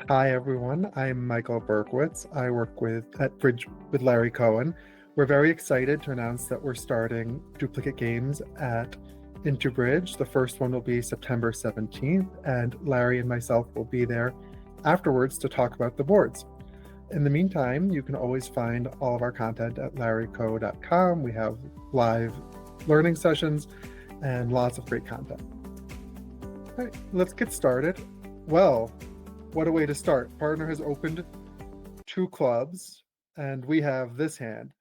Hi everyone, I'm Michael Berkowitz. I work at Bridge with Larry Cohen. We're very excited to announce that we're starting duplicate games at IntoBridge. The first one will be September 17th, and Larry and myself will be there afterwards to talk about the boards. In the meantime, you can always find all of our content at larryco.com. We have live learning sessions and lots of great content. All right, let's get started. Well, what a way to start. Partner has opened 2 clubs, and we have this hand.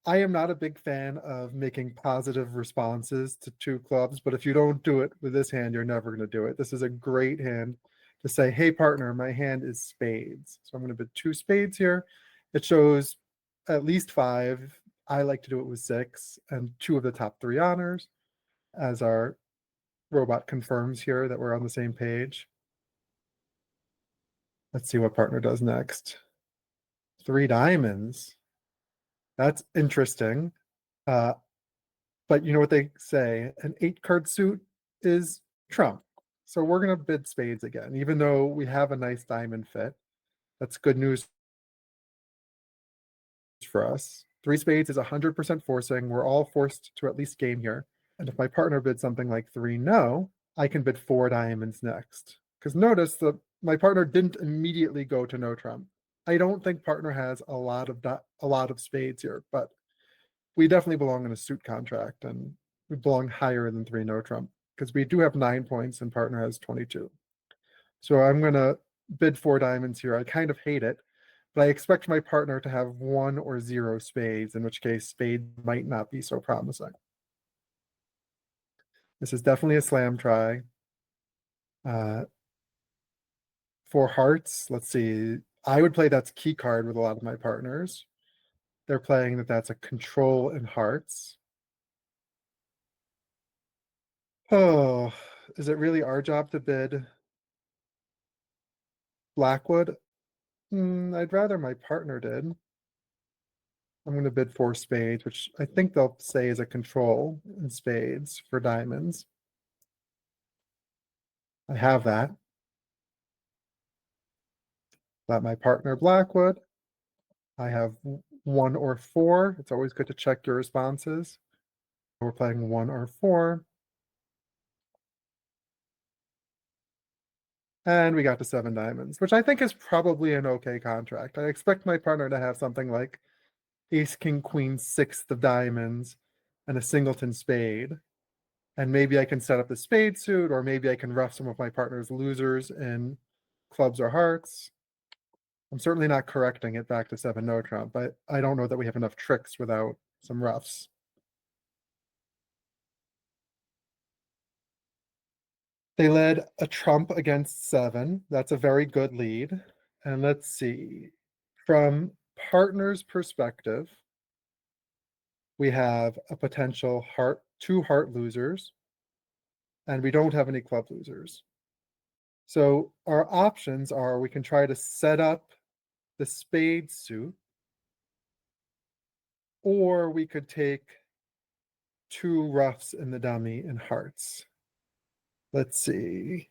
I am not a big fan of making positive responses to 2 clubs, but if you don't do it with this hand, you're never going to do it. This is a great hand to say, hey, partner, my hand is spades. So I'm going to bid 2 spades here. It shows at least 5. I like to do it with 6, and 2 of the top 3 honors, as our robot confirms here that we're on the same page. Let's see what partner does next. 3 diamonds. That's interesting. But you know what they say, an 8-card suit is trump. So we're going to bid spades again, even though we have a nice diamond fit. That's good news for us. 3 spades is 100% forcing. We're all forced to at least game here. And if my partner bids something like 3 no, I can bid 4 diamonds next. Because notice that my partner didn't immediately go to no trump. I don't think partner has a lot of spades here, but we definitely belong in a suit contract, and we belong higher than 3 no trump because we do have 9 points and partner has 22. So I'm going to bid 4 diamonds here. I kind of hate it, but I expect my partner to have 1 or 0 spades, in which case spades might not be so promising. This is definitely a slam try. 4 hearts, let's see. I would play that's key card with a lot of my partners. They're playing that that's a control in hearts. Oh, is it really our job to bid Blackwood? I'd rather my partner did. I'm going to bid 4 spades, which I think they'll say is a control in spades for diamonds. I have that. Let my partner Blackwood. I have 1 or 4. It's always good to check your responses. We're playing 1 or 4. And we got to 7 diamonds, which I think is probably an okay contract. I expect my partner to have something like ace, king, queen, 6th of diamonds, and a singleton spade. And maybe I can set up the spade suit, or maybe I can rough some of my partner's losers in clubs or hearts. I'm certainly not correcting it back to 7 no trump, but I don't know that we have enough tricks without some roughs. They led a trump against 7. That's a very good lead. And let's see. From partner's perspective, we have a potential 2 heart losers, and we don't have any club losers. So our options are we can try to set up the spade suit, or we could take 2 roughs in the dummy in hearts. Let's see.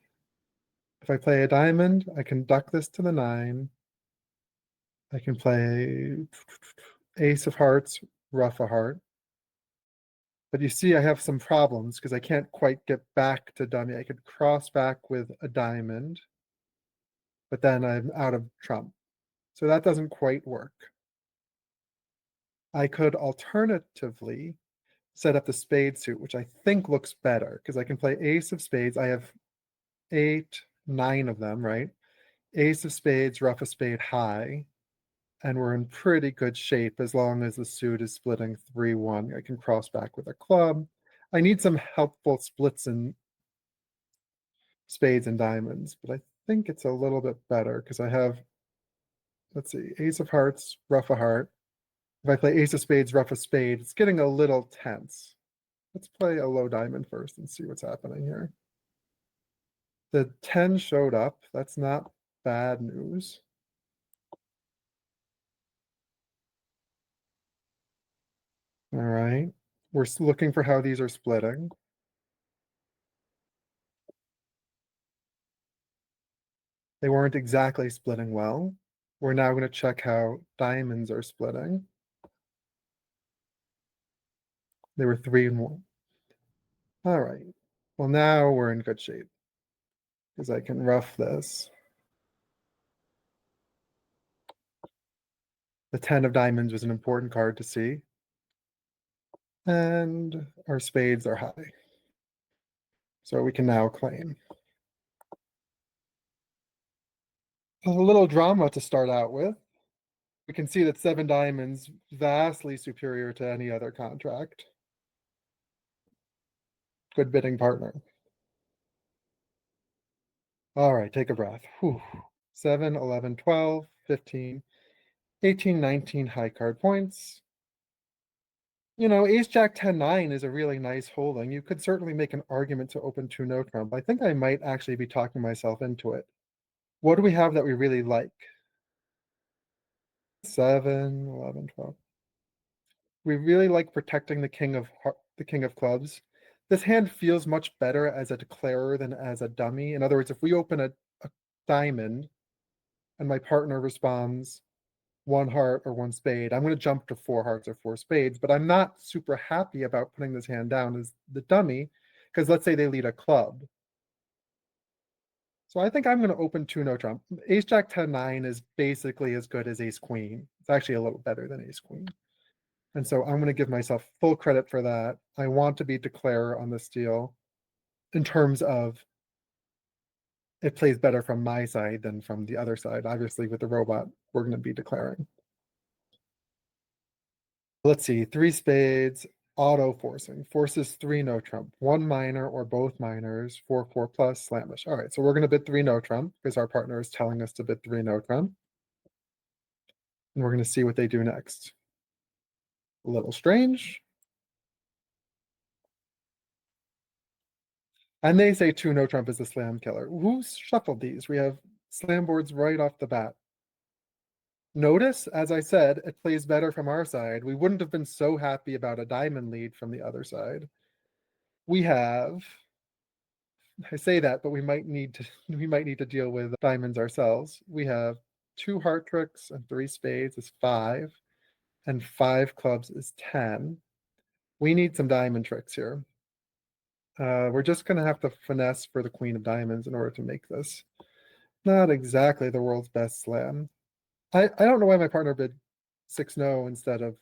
If I play a diamond, I can duck this to the 9. I can play ace of hearts, rough a heart. But you see, I have some problems because I can't quite get back to dummy. I could cross back with a diamond, but then I'm out of trump. So that doesn't quite work. I could alternatively set up the spade suit, which I think looks better because I can play ace of spades. I have 8, 9 of them, right? Ace of spades, rough a spade, high. And we're in pretty good shape as long as the suit is splitting 3-1. I can cross back with a club. I need some helpful splits in spades and diamonds, but I think it's a little bit better because I have, let's see, ace of hearts, rough a heart. If I play ace of spades, rough a spade, it's getting a little tense. Let's play a low diamond first and see what's happening here. The 10 showed up. That's not bad news. All right. We're looking for how these are splitting. I They weren't exactly splitting well. We're now going to check how diamonds are splitting. They were 3 and 1. All right. Well, now we're in good shape because I can rough this. The 10 of diamonds was an important card to see. And our spades are high. So we can now claim. A little drama to start out with. We can see that 7 diamonds vastly superior to any other contract. Good bidding partner. All right, take a breath. Whew. 7, 11, 12, 15, 18, 19 high card points. You know, ace jack 10 9 is a really nice holding. You could certainly make an argument to open 2 no trump. I think I might actually be talking myself into it. What do we have that we really like? 7, 11, 12. We really like protecting the king of clubs. This hand feels much better as a declarer than as a dummy. In other words, if we open a diamond and my partner responds 1 heart or 1 spade, I'm going to jump to 4 hearts or 4 spades, but I'm not super happy about putting this hand down as the dummy because let's say they lead a club. So I think I'm going to open 2 no trump. Ace jack 10 9 is basically as good as ace queen. It's actually a little better than ace queen. And so I'm going to give myself full credit for that. I want to be declarer on this deal in terms of it plays better from my side than from the other side. Obviously, with the robot, we're going to be declaring. Let's see, 3 spades, auto forcing, forces 3 no trump, 1 minor or both minors, 4 4 plus, slamish. All right, so we're going to bid 3 no trump because our partner is telling us to bid 3 no trump. And we're going to see what they do next. A little strange. And they say 2 no trump is the slam killer. Who shuffled these? We have slam boards right off the bat. Notice, as I said, it plays better from our side. We wouldn't have been so happy about a diamond lead from the other side. We have, I say that, but we might need to deal with diamonds ourselves. We have 2 heart tricks and 3 spades is 5, and 5 clubs is 10. We need some diamond tricks here. We're just going to have to finesse for the queen of diamonds in order to make this. Not exactly the world's best slam. I don't know why my partner bid 6 no instead of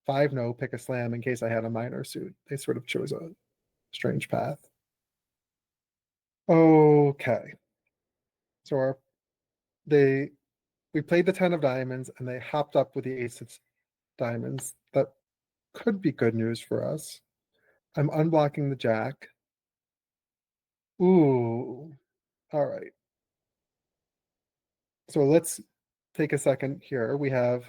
5 no, pick a slam in case I had a minor suit. They sort of chose a strange path. Okay. So we played the 10 of diamonds and they hopped up with the ace of diamonds. That could be good news for us. I'm unblocking the jack. Ooh. All right. So let's take a second here. We have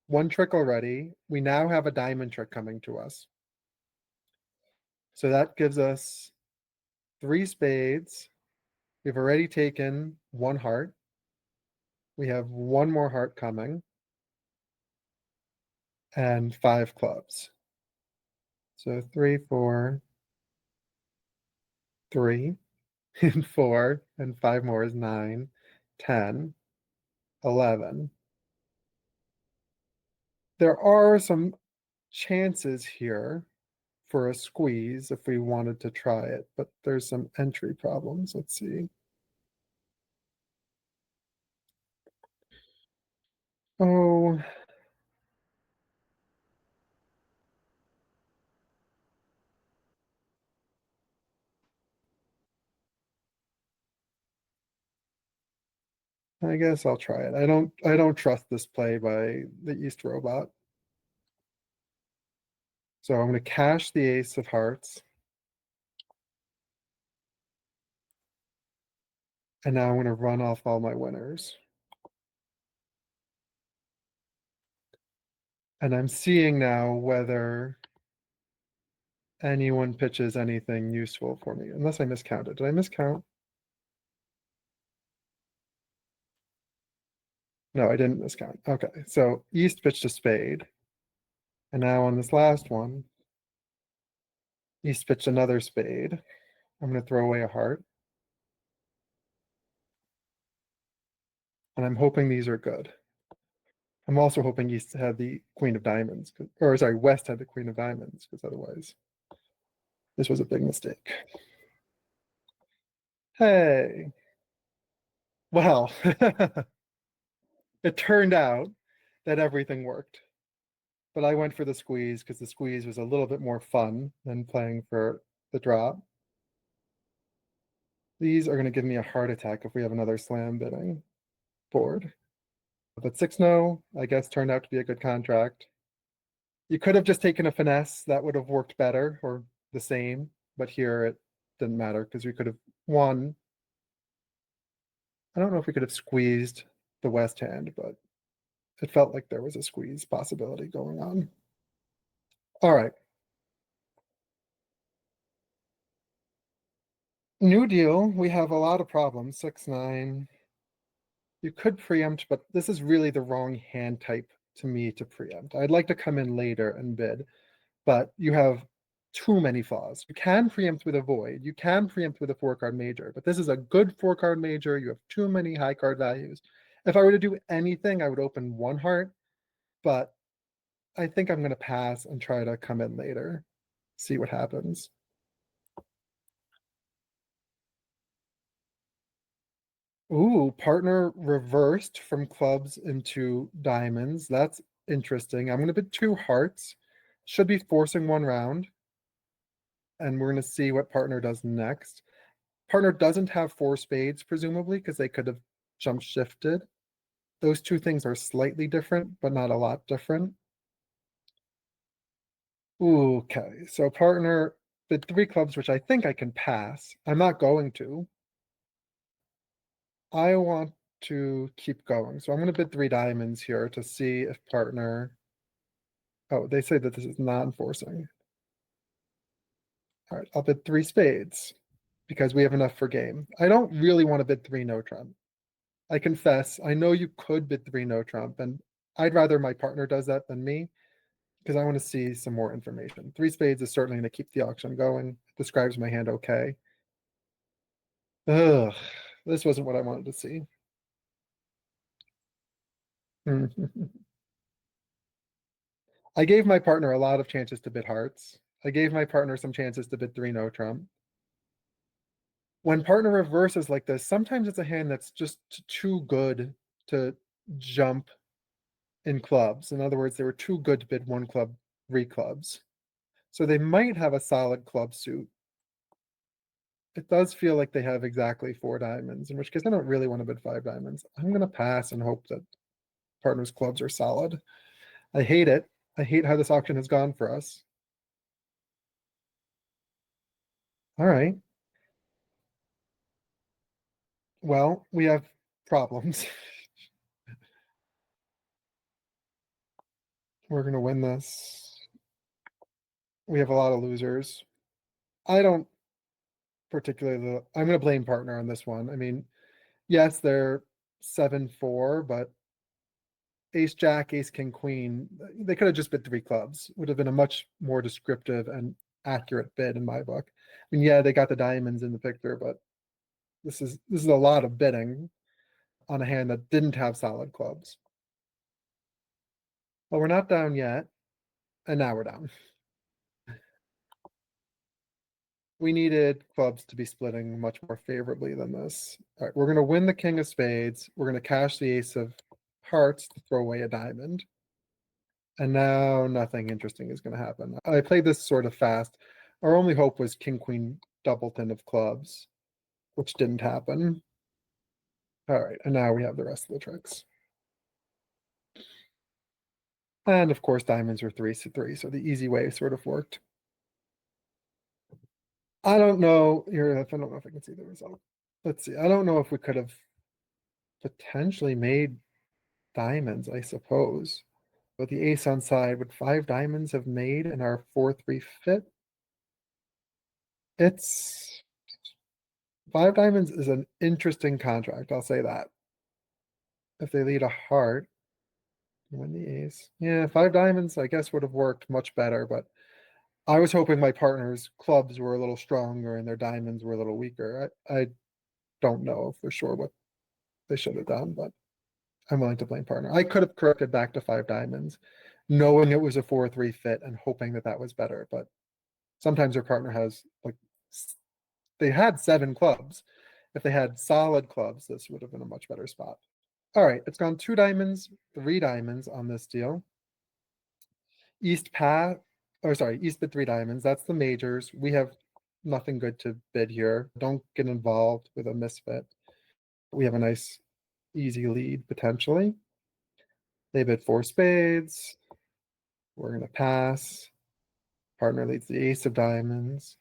1 trick already. We now have a diamond trick coming to us. So that gives us 3 spades. We've already taken 1 heart. We have 1 more heart coming. And 5 clubs. So 3, 4, 3, and 4, and 5 more is 9, 10, 11. There are some chances here for a squeeze if we wanted to try it, but there's some entry problems. Let's see. Oh, I guess I'll try it. I don't trust this play by the East robot. So I'm going to cash the ace of hearts. And now I'm going to run off all my winners. And I'm seeing now whether anyone pitches anything useful for me, unless I miscounted. Did I miscount? No, I didn't miscount. Okay, so East pitched a spade. And now on this last one, East pitched another spade. I'm going to throw away a heart. And I'm hoping these are good. I'm also hoping East had the Queen of Diamonds, or sorry, West had the Queen of Diamonds, because otherwise this was a big mistake. Hey, well, it turned out that everything worked. But I went for the squeeze because the squeeze was a little bit more fun than playing for the drop. These are going to give me a heart attack if we have another slam bidding board. But 6-no, I guess, turned out to be a good contract. You could have just taken a finesse. That would have worked better or the same. But here it didn't matter because we could have won. I don't know if we could have squeezed the West hand, but it felt like there was a squeeze possibility going on. All right. New deal. We have a lot of problems. 6-9. You could preempt, but this is really the wrong hand type to me to preempt. I'd like to come in later and bid, but you have too many flaws. You can preempt with a void. You can preempt with a 4-card major, but this is a good 4-card major. You have too many high card values. If I were to do anything, I would open one heart, but I think I'm going to pass and try to come in later, see what happens. Ooh, partner reversed from clubs into diamonds. That's interesting. I'm going to bid 2 hearts. Should be forcing 1 round. And we're going to see what partner does next. Partner doesn't have 4 spades, presumably, because they could have jump shifted. Those 2 things are slightly different, but not a lot different. Ooh, okay, so partner bid 3 clubs, which I think I can pass. I'm not going to. I want to keep going. So I'm going to bid 3 diamonds here to see if partner. Oh, they say that this is not enforcing. All right, I'll bid 3 spades because we have enough for game. I don't really want to bid 3 no trump. I confess, I know you could bid 3 no trump, and I'd rather my partner does that than me because I want to see some more information. 3 spades is certainly going to keep the auction going. It describes my hand okay. Ugh, this wasn't what I wanted to see. I gave my partner a lot of chances to bid hearts. I gave my partner some chances to bid 3 no trump. When partner reverses like this, sometimes it's a hand that's just too good to jump in clubs. In other words, they were too good to bid 1 club, 3 clubs. So they might have a solid club suit. It does feel like they have exactly 4 diamonds, in which case I don't really want to bid 5 diamonds. I'm going to pass and hope that partner's clubs are solid. I hate it. I hate how this auction has gone for us. All right. Well, we have problems. We're going to win this. We have a lot of losers. I don't particularly, I'm going to blame partner on this one. I mean, yes, they're 7-4, but ace jack, ace king queen, they could have just bid 3 clubs. Would have been a much more descriptive and accurate bid in my book. I mean, yeah, they got the diamonds in the picture, but this is a lot of bidding on a hand that didn't have solid clubs. Well, we're not down yet, and now we're down. We needed clubs to be splitting much more favorably than this. All right, we're going to win the king of spades. We're going to cash the ace of hearts to throw away a diamond. And now nothing interesting is going to happen. I played this sort of fast. Our only hope was king, queen, doubleton of clubs, which didn't happen. All right, and now we have the rest of the tricks. And of course, diamonds are 3-3, so the easy way sort of worked. I don't know here. I don't know if I can see the result. Let's see. I don't know if we could have potentially made diamonds, I suppose. But the ace on side, would 5 diamonds have made in our 4-3 fit? It's 5 diamonds is an interesting contract, I'll say that. If they lead a heart, win the ace. Yeah, 5 diamonds, I guess, would have worked much better, but I was hoping my partner's clubs were a little stronger and their diamonds were a little weaker. I don't know for sure what they should have done, but I'm willing to blame partner. I could have corrected back to 5 diamonds, knowing it was a 4-3 fit and hoping that that was better. But sometimes your partner has, like, they had 7 clubs. If they had solid clubs, this would have been a much better spot. All right, it's gone 2 diamonds, 3 diamonds on this deal. East bid 3 diamonds. That's the majors. We have nothing good to bid here. Don't get involved with a misfit. We have a nice, easy lead potentially. They bid 4 spades. We're going to pass. Partner leads the ace of diamonds.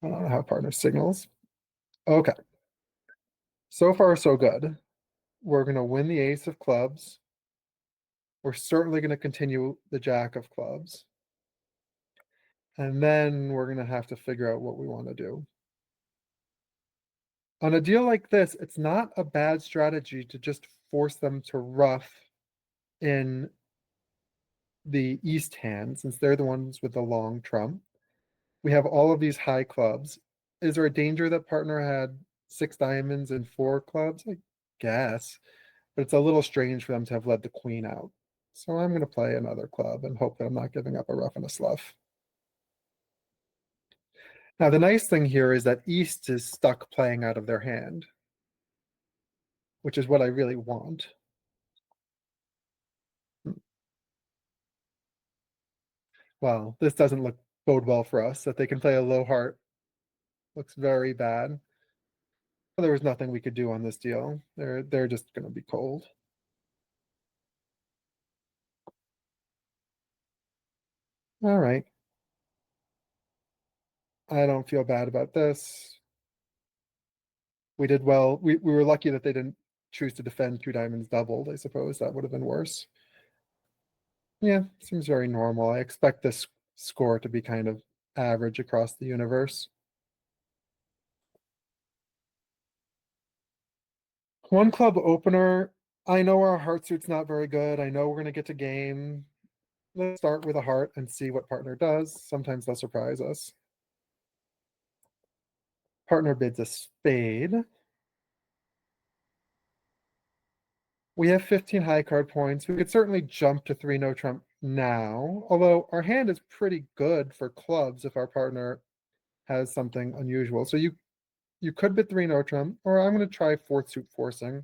I don't know how partner signals. Okay. So far, so good. We're going to win the ace of clubs. We're certainly going to continue the jack of clubs. And then we're going to have to figure out what we want to do. On a deal like this, it's not a bad strategy to just force them to ruff in the east hand, since they're the ones with the long trump. We have all of these high clubs. Is there a danger that partner had 6 diamonds and 4 clubs? I guess, but it's a little strange for them to have led the queen out. So I'm going to play another club and hope that I'm not giving up a ruff and a slough. Now, the nice thing here is that East is stuck playing out of their hand, which is what I really want. Well, this doesn't bode well for us, that they can play a low heart. Looks very bad. There was nothing we could do on this deal. They're just going to be cold. All right. I don't feel bad about this. We did well. We were lucky that they didn't choose to defend 2 diamonds doubled. I suppose that would have been worse. Yeah, seems very normal. I expect this score to be kind of average across the universe. One club opener. I know our heart suit's not very good. I know we're going to get to game. Let's start with a heart and see what partner does. Sometimes they'll surprise us. Partner bids a spade. We have 15 high card points. We could certainly jump to 3 no trump now, although our hand is pretty good for clubs if our partner has something unusual. So you could bid 3 no trump, or I'm going to try 4th suit forcing.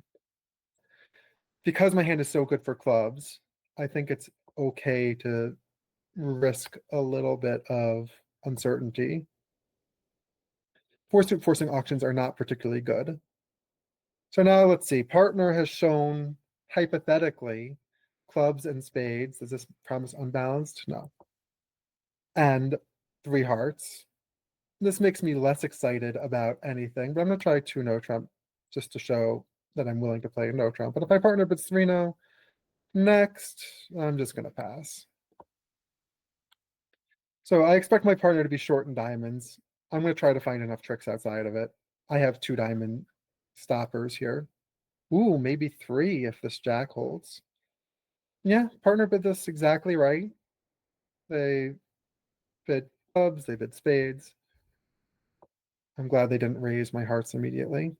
Because my hand is so good for clubs, I think it's okay to risk a little bit of uncertainty. 4th suit forcing auctions are not particularly good. So now let's see. Partner has shown, hypothetically, clubs and spades. Does this promise unbalanced? No. And 3 hearts. This makes me less excited about anything, but I'm going to try 2 no trump just to show that I'm willing to play no trump. But if my partner bids 3 no, next, I'm just going to pass. So I expect my partner to be short in diamonds. I'm going to try to find enough tricks outside of it. I have 2 diamond stoppers here. Ooh, maybe 3 if this jack holds. Yeah, partner bid this exactly right. They bid clubs, they bid spades. I'm glad they didn't raise my hearts immediately.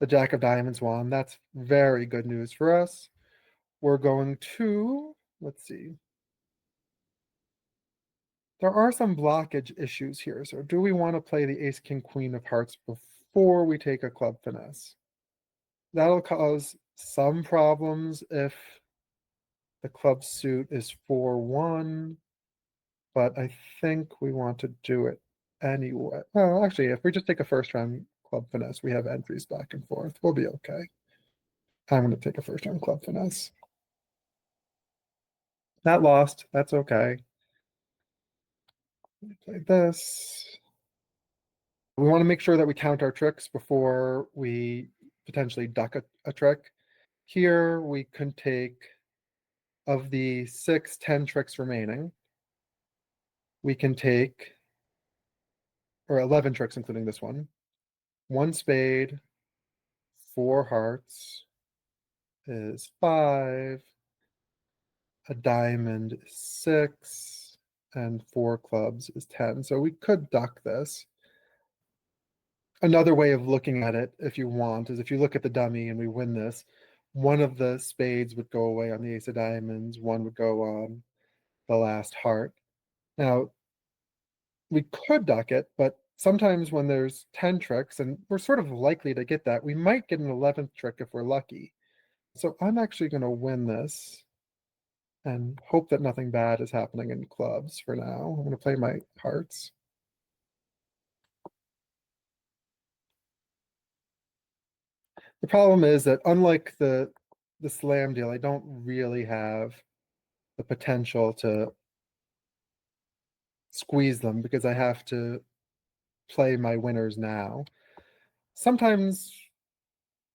The jack of diamonds won. That's very good news for us. We're going to, let's see. There are some blockage issues here. So do we want to play the ace, king, queen of hearts before we take a club finesse? That'll cause some problems if the club suit is 4-1, but I think we want to do it anyway. Well, actually, if we just take a first round club finesse, we have entries back and forth. We'll be okay. I'm going to take a first round club finesse. That lost. That's okay. Play this. We want to make sure that we count our tricks before we potentially duck a trick. Here we can take, of the 10 tricks remaining, we can take, or 11 tricks including this one, 1 spade, 4 hearts is 5, a diamond is 6, and 4 clubs is 10. So we could duck this. Another way of looking at it, if you want, is if you look at the dummy and we win this, one of the spades would go away on the ace of diamonds, one would go on the last heart. Now, we could duck it, but sometimes when there's 10 tricks, and we're sort of likely to get that, we might get an 11th trick if we're lucky. So I'm actually going to win this and hope that nothing bad is happening in clubs for now. I'm going to play my hearts. The problem is that unlike the slam deal, I don't really have the potential to squeeze them because I have to play my winners now. Sometimes,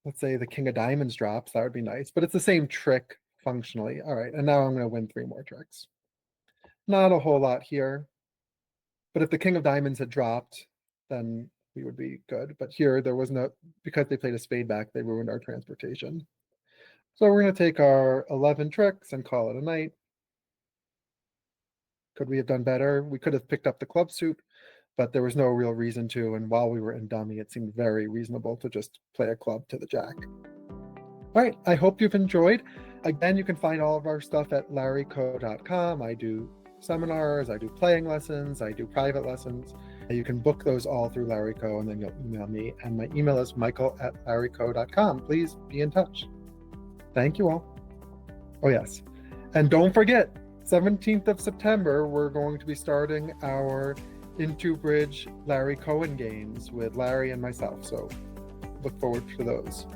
let's say the king of diamonds drops, that would be nice, but it's the same trick functionally. All right, and now I'm going to win 3 more tricks. Not a whole lot here, but if the king of diamonds had dropped, then we would be good. But here there was no, because they played a spade back, they ruined our transportation. So we're going to take our 11 tricks and call it a night. Could we have done better? We could have picked up the club suit, but there was no real reason to. And while we were in dummy, it seemed very reasonable to just play a club to the jack. All right, I hope you've enjoyed. Again, you can find all of our stuff at larryco.com. I do seminars, I do playing lessons, I do private lessons. You can book those all through LarryCo, and then you'll email me. And my email is michael@larryco.com. Please be in touch. Thank you all. Oh, yes. And don't forget, 17th of September, we're going to be starting our IntoBridge Larry Cohen games with Larry and myself. So look forward to those.